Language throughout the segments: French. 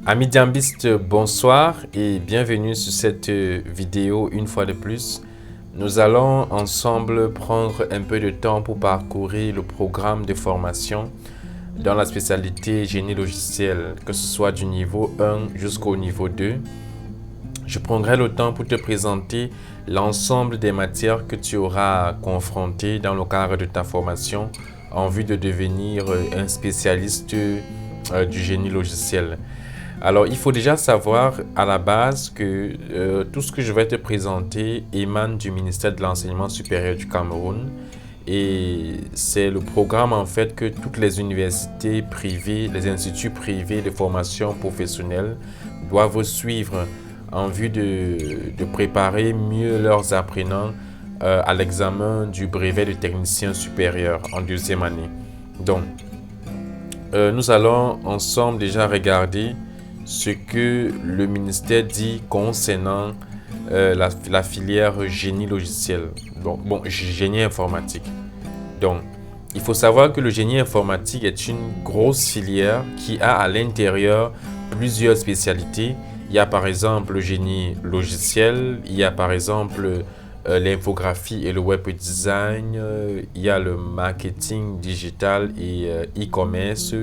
Amis Diambistes, bonsoir et bienvenue sur cette vidéo une fois de plus. Nous allons ensemble prendre un peu de temps pour parcourir le programme de formation dans la spécialité génie logiciel, que ce soit du niveau 1 jusqu'au niveau 2. Je prendrai le temps pour te présenter l'ensemble des matières que tu auras confrontées dans le cadre de ta formation en vue de devenir un spécialiste du génie logiciel. Alors, il faut déjà savoir à la base que tout ce que je vais te présenter émane du ministère de l'Enseignement supérieur du Cameroun et c'est le programme en fait que toutes les universités privées, les instituts privés de formation professionnelle doivent suivre en vue de préparer mieux leurs apprenants à l'examen du brevet de technicien supérieur en deuxième année. Donc, nous allons ensemble déjà regarder ce que le ministère dit concernant la filière génie logiciel, génie informatique. Donc, il faut savoir que le génie informatique est une grosse filière qui a à l'intérieur plusieurs spécialités. Il y a par exemple le génie logiciel, il y a par exemple l'infographie et le web design, il y a le marketing digital et e-commerce,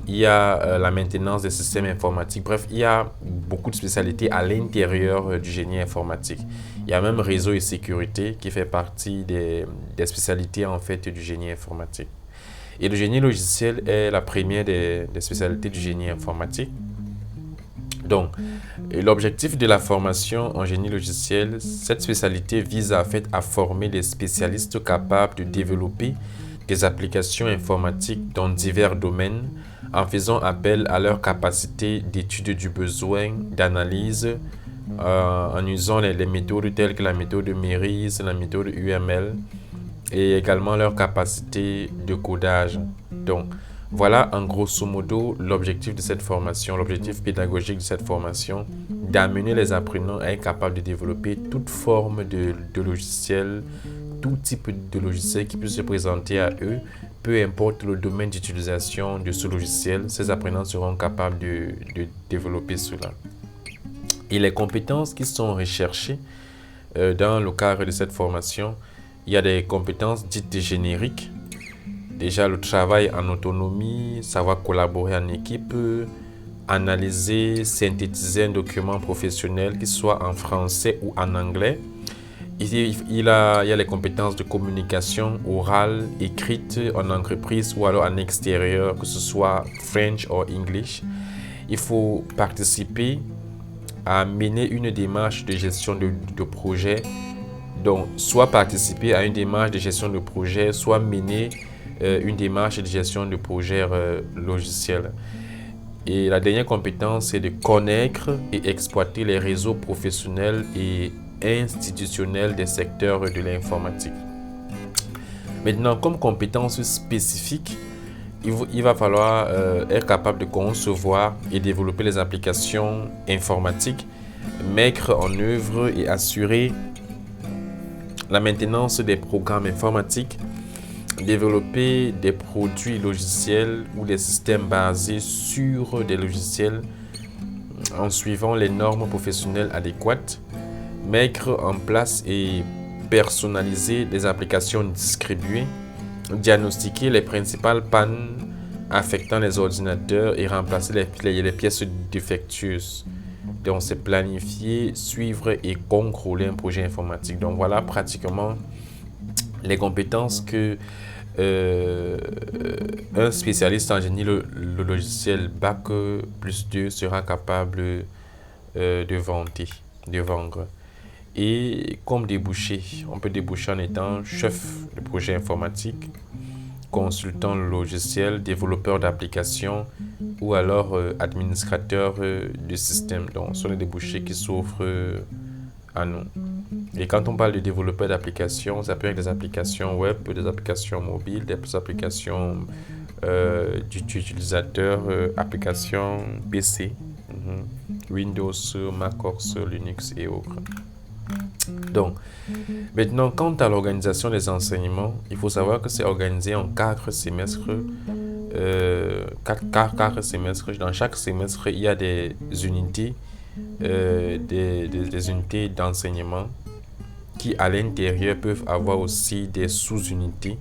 il y a la maintenance des systèmes informatiques. Bref, il y a beaucoup de spécialités à l'intérieur du génie informatique. Il y a même réseau et sécurité qui fait partie des spécialités en fait du génie informatique. Et le génie logiciel est la première des spécialités du génie informatique. Donc, l'objectif de la formation en génie logiciel, cette spécialité vise à former des spécialistes capables de développer des applications informatiques dans divers domaines en faisant appel à leur capacité d'étude du besoin, d'analyse, en usant les méthodes telles que la méthode Merise, la méthode UML et également leur capacité de codage. Donc, voilà en grosso modo l'objectif de cette formation, l'objectif pédagogique de cette formation, d'amener les apprenants à être capables de développer toute forme de logiciel, tout type de logiciel qui puisse se présenter à eux, peu importe le domaine d'utilisation de ce logiciel, ces apprenants seront capables de développer cela. Et les compétences qui sont recherchées dans le cadre de cette formation, il y a des compétences dites génériques. Déjà, le travail en autonomie, savoir collaborer en équipe, analyser, synthétiser un document professionnel, qu'il soit en français ou en anglais. Il y a les compétences de communication orale, écrite en entreprise ou alors en extérieur, que ce soit French ou English. Il faut participer à mener une démarche de gestion de projet. Donc, soit participer à une démarche de gestion de projet, soit mener une démarche de gestion de projet logiciel. Et la dernière compétence, c'est de connaître et exploiter les réseaux professionnels et institutionnels des secteurs de l'informatique. Maintenant, comme compétence spécifique, il va falloir être capable de concevoir et développer les applications informatiques, mettre en œuvre et assurer la maintenance des programmes informatiques, développer des produits logiciels ou des systèmes basés sur des logiciels en suivant les normes professionnelles adéquates, mettre en place et personnaliser des applications distribuées, diagnostiquer les principales pannes affectant les ordinateurs et remplacer les pièces défectueuses. Donc, c'est planifier, suivre et contrôler un projet informatique. Donc, voilà pratiquement les compétences que un spécialiste en génie le logiciel Bac+2 sera capable de vendre. Et comme débouché, on peut déboucher en étant chef de projet informatique, consultant logiciel, développeur d'applications ou alors administrateur de système. Donc, ce sont les débouchés qui s'offrent à nous. Et quand on parle de développeur d'applications, ça peut être des applications web, des applications mobiles, des applications d'utilisateurs, applications PC, Windows, macOS, Linux et autres. Donc, maintenant, quant à l'organisation des enseignements, il faut savoir que c'est organisé en 4 semestres 4 semestres. Dans chaque semestre, il y a des unités, des unités d'enseignement qui à l'intérieur peuvent avoir aussi des sous-unités.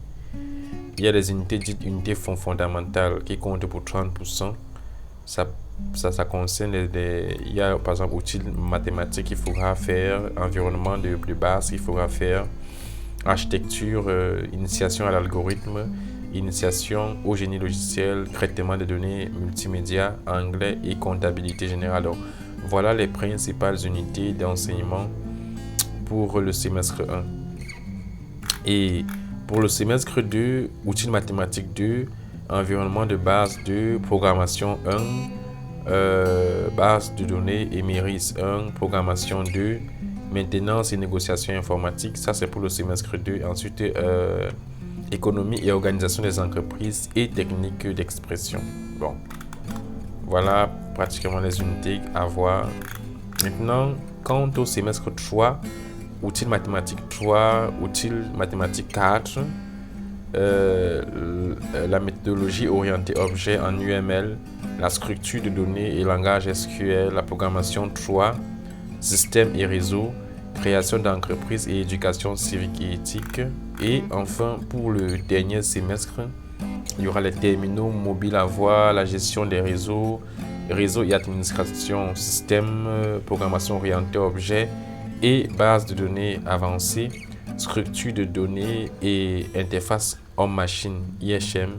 Il y a des unités dites unités fondamentales qui comptent pour 30%. Ça concerne il y a par exemple outils mathématiques qu'il faudra faire, environnement de base qu'il faudra faire, architecture, initiation à l'algorithme, initiation au génie logiciel, traitement des données multimédia, anglais et comptabilité générale. Donc, voilà les principales unités d'enseignement pour le semestre 1. Et pour le semestre 2, outils mathématiques 2, environnement de base 2, programmation 1, base de données et Méris 1, programmation 2, maintenance et négociation informatique, ça c'est pour le semestre 2. Ensuite, économie et organisation des entreprises et techniques d'expression. Bon, voilà pratiquement les unités à voir. Maintenant, quant au semestre 3, outils mathématiques 3, outils mathématiques 4, la méthodologie orientée objet en UML, la structure de données et langage SQL, la programmation 3, système et réseau, création d'entreprise et éducation civique et éthique. Et enfin, pour le dernier semestre, il y aura les terminaux mobiles à voir, la gestion des réseaux et administration système, programmation orientée objet et base de données avancée, structure de données et interface homme-machine, IHM,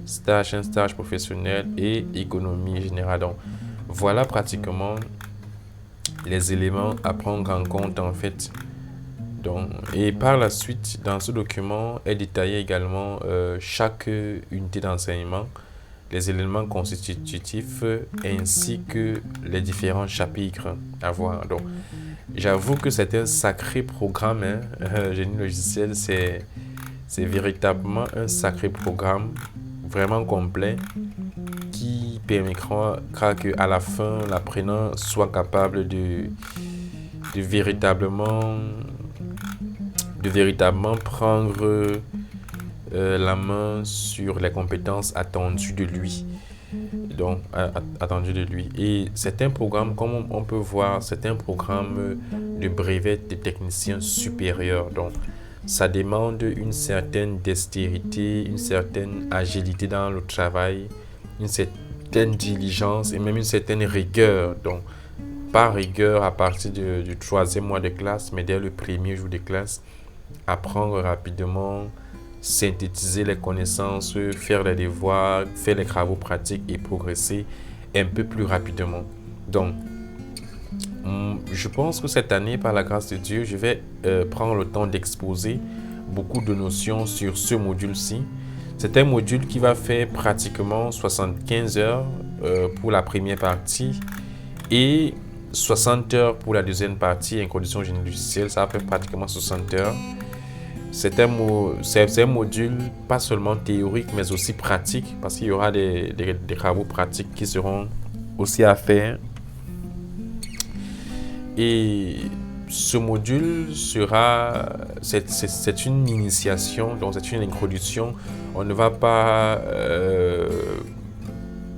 stage professionnel et économie générale. Donc, voilà pratiquement les éléments à prendre en compte en fait. Donc, et par la suite, dans ce document est détaillé également chaque unité d'enseignement, les éléments constitutifs ainsi que les différents chapitres à voir. Donc, j'avoue que c'est un sacré programme, hein. Génie logiciel, c'est véritablement un sacré programme, vraiment complet, qui permettra qu'à la fin, l'apprenant soit capable de véritablement prendre la main sur les compétences attendues de lui. Donc, attendu de lui. Et c'est un programme, comme on peut voir, c'est un programme de brevet de technicien supérieur. Donc, ça demande une certaine dextérité, une certaine agilité dans le travail, une certaine diligence et même une certaine rigueur. Donc, pas rigueur à partir du 3e mois de classe, mais dès le premier jour de classe, apprendre rapidement, synthétiser les connaissances, faire les devoirs, faire les travaux pratiques et progresser un peu plus rapidement. Donc, je pense que cette année, par la grâce de Dieu, je vais prendre le temps d'exposer beaucoup de notions sur ce module-ci. C'est un module qui va faire pratiquement 75 heures pour la première partie et 60 heures pour la deuxième partie, introduction au génie logiciel, ça va faire pratiquement 60 heures. C'est un module pas seulement théorique, mais aussi pratique, parce qu'il y aura des travaux pratiques qui seront aussi à faire. Et ce module c'est une initiation, donc c'est une introduction. On ne va pas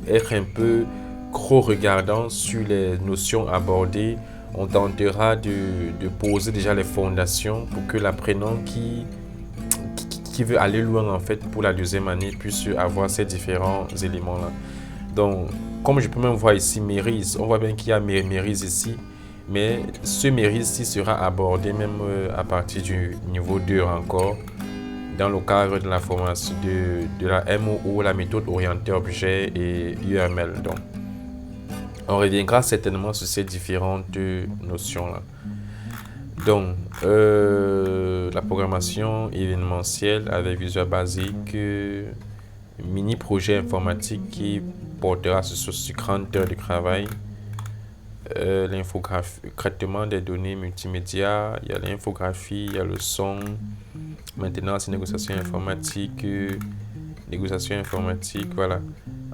être un peu trop regardant sur les notions abordées. On tentera de poser déjà les fondations pour que l'apprenant qui veut aller loin en fait pour la deuxième année puisse avoir ces différents éléments-là. Donc, comme je peux même voir ici Méris, on voit bien qu'il y a Méris ici, mais ce Méris-ci sera abordé même à partir du niveau 2 encore, dans le cadre de la formation de la MOO, la méthode orientée objet et UML. Donc, on reviendra certainement sur ces différentes notions-là. Donc, la programmation événementielle avec Visual Basic, mini projet informatique qui portera sur 30 heures de travail, l'infographie, traitement des données multimédia, il y a l'infographie, il y a le son, maintenance et négociation informatique, voilà,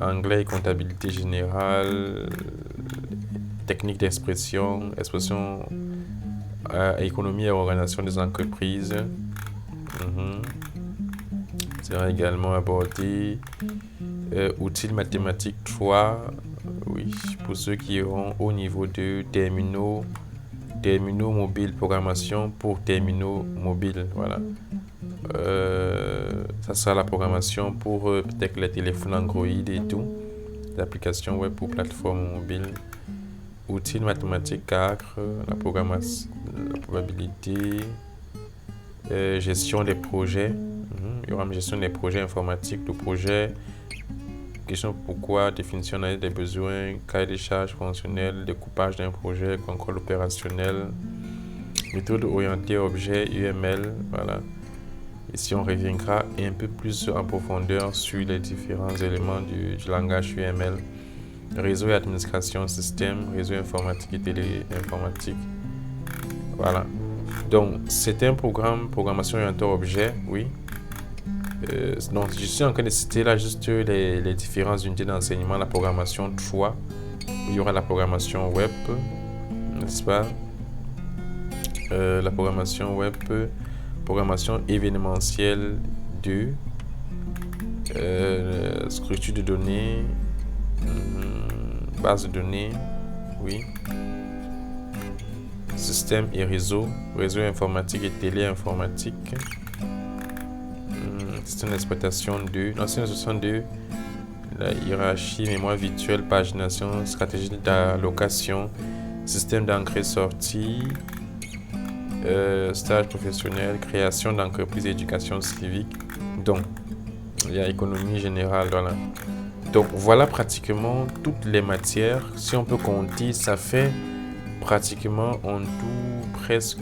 anglais et comptabilité générale, technique d'expression, économie et organisation des entreprises, sera également abordé. Outils mathématiques 3, oui, pour ceux qui iront au niveau de terminaux mobiles, programmation pour terminaux mobiles, voilà. Ça sera la programmation pour peut-être les téléphones Android et tout, l'application web pour plateforme mobile. Outils mathématiques 4, la programmation, la probabilité, gestion des projets. Il y aura une gestion des projets informatiques, de projets, question pourquoi, définition des besoins, cahier des charges fonctionnelles, découpage d'un projet, contrôle opérationnel, méthode orientée objet, UML, voilà. Ici, on reviendra un peu plus en profondeur sur les différents éléments du langage UML. Réseau et administration système, réseau informatique et téléinformatique. Voilà. Donc, c'est un programmation orientée objet, oui. Donc, je suis en train de citer là juste les différentes unités d'enseignement. La programmation 3, il y aura la programmation web, n'est-ce pas? La programmation web, programmation événementielle 2, structure de données, base de données, oui. Système et réseau informatique et téléinformatique. Système d'exploitation 2, l'ancienne 62, la hiérarchie, mémoire virtuelle, pagination, stratégie d'allocation, système d'entrée-sortie, stage professionnel, création d'entreprise, éducation civique. Donc, il y a économie générale, voilà. Donc, voilà pratiquement toutes les matières. Si on peut compter, ça fait pratiquement en tout presque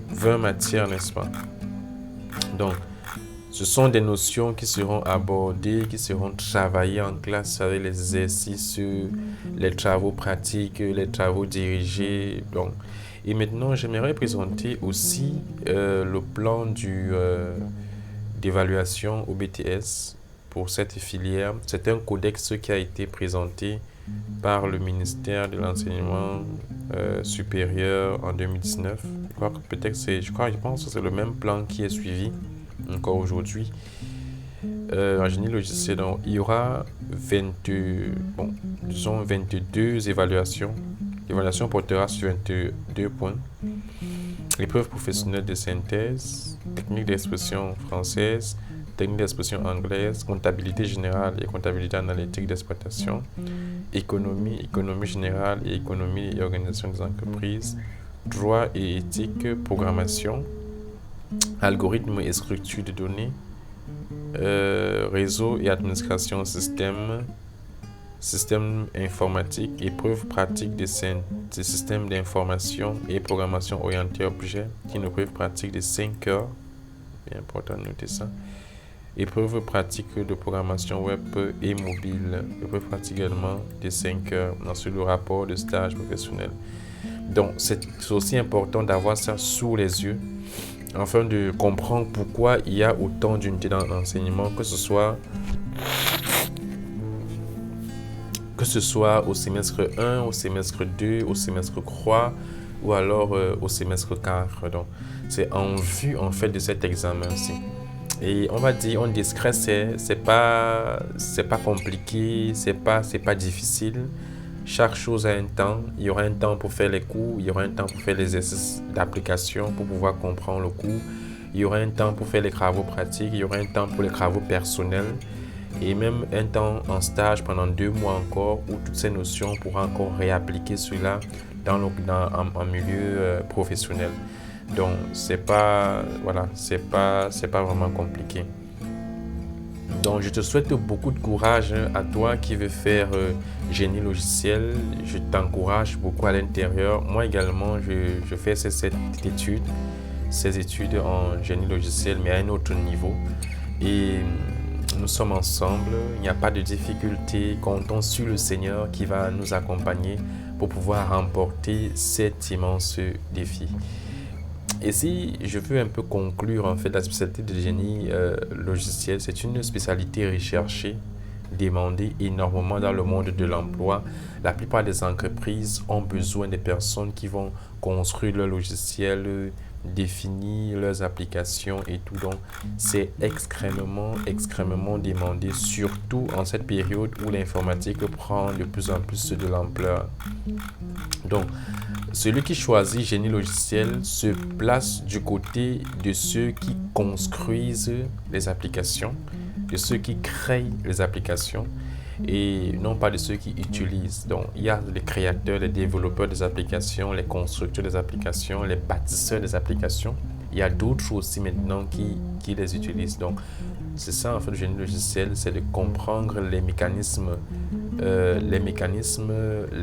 20 matières, n'est-ce pas? Donc, ce sont des notions qui seront abordées, qui seront travaillées en classe avec les exercices, les travaux pratiques, les travaux dirigés. Donc, et maintenant, j'aimerais présenter aussi le plan d'évaluation au BTS pour cette filière. C'est un codex qui a été présenté par le ministère de l'enseignement supérieur en 2019. Je pense que c'est le même plan qui est suivi encore aujourd'hui. En génie logiciel, donc, il y aura 22 évaluations. L'évaluation portera sur 22 points. Épreuve professionnelle de synthèse, technique d'expression française, technique d'expression anglaise, comptabilité générale et comptabilité analytique d'exploitation, économie générale et économie et organisation des entreprises, droit et éthique, programmation, algorithme et structure de données, réseau et administration système informatique, épreuve pratique des systèmes d'information et programmation orientée objet, qui est une épreuve pratique de 5 heures, bien important de noter ça. Épreuve pratique de programmation web et mobile, épreuve pratique également de 5 heures, ensuite le rapport de stage professionnel. Donc c'est aussi important d'avoir ça sous les yeux afin de comprendre pourquoi il y a autant d'unités dans l'enseignement, que ce soit au semestre 1, au semestre 2, au semestre 3 ou alors au semestre 4. Donc, c'est en vue en fait de cet examen-ci. Et on va dire en discret, c'est pas compliqué, c'est pas difficile. Chaque chose a un temps. Il y aura un temps pour faire les cours, il y aura un temps pour faire les exercices d'application pour pouvoir comprendre le cours. Il y aura un temps pour faire les travaux pratiques, il y aura un temps pour les travaux personnels. Et même un temps en stage pendant 2 mois encore, où toutes ces notions pourront encore réappliquer cela en milieu professionnel. Donc c'est pas vraiment compliqué. Donc je te souhaite beaucoup de courage à toi qui veux faire génie logiciel. Je t'encourage beaucoup à l'intérieur. Moi également, je fais ces études en génie logiciel, mais à un autre niveau. Et nous sommes ensemble, il n'y a pas de difficulté, comptons sur le Seigneur qui va nous accompagner pour pouvoir remporter cet immense défi. Et si je veux un peu conclure en fait la spécialité de génie logiciel, c'est une spécialité recherchée, demandée énormément dans le monde de l'emploi. La plupart des entreprises ont besoin des personnes qui vont construire leur logiciel, définir leurs applications et tout. Donc, c'est extrêmement demandé, surtout en cette période où l'informatique prend de plus en plus de l'ampleur. Donc, celui qui choisit génie logiciel se place du côté de ceux qui construisent les applications, de ceux qui créent les applications et non pas de ceux qui utilisent. Donc, il y a les créateurs, les développeurs des applications, les constructeurs des applications, les bâtisseurs des applications. Il y a d'autres aussi maintenant qui les utilisent. Donc, c'est ça en fait le génie logiciel, c'est de comprendre les mécanismes, les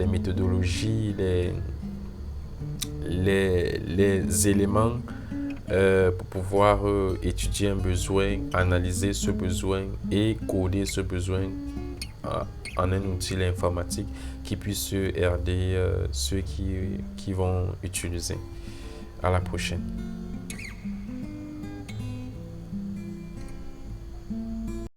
méthodologies, les éléments pour pouvoir étudier un besoin, analyser ce besoin et coder ce besoin en un outil informatique qui puisse aider ceux qui vont utiliser. À la prochaine.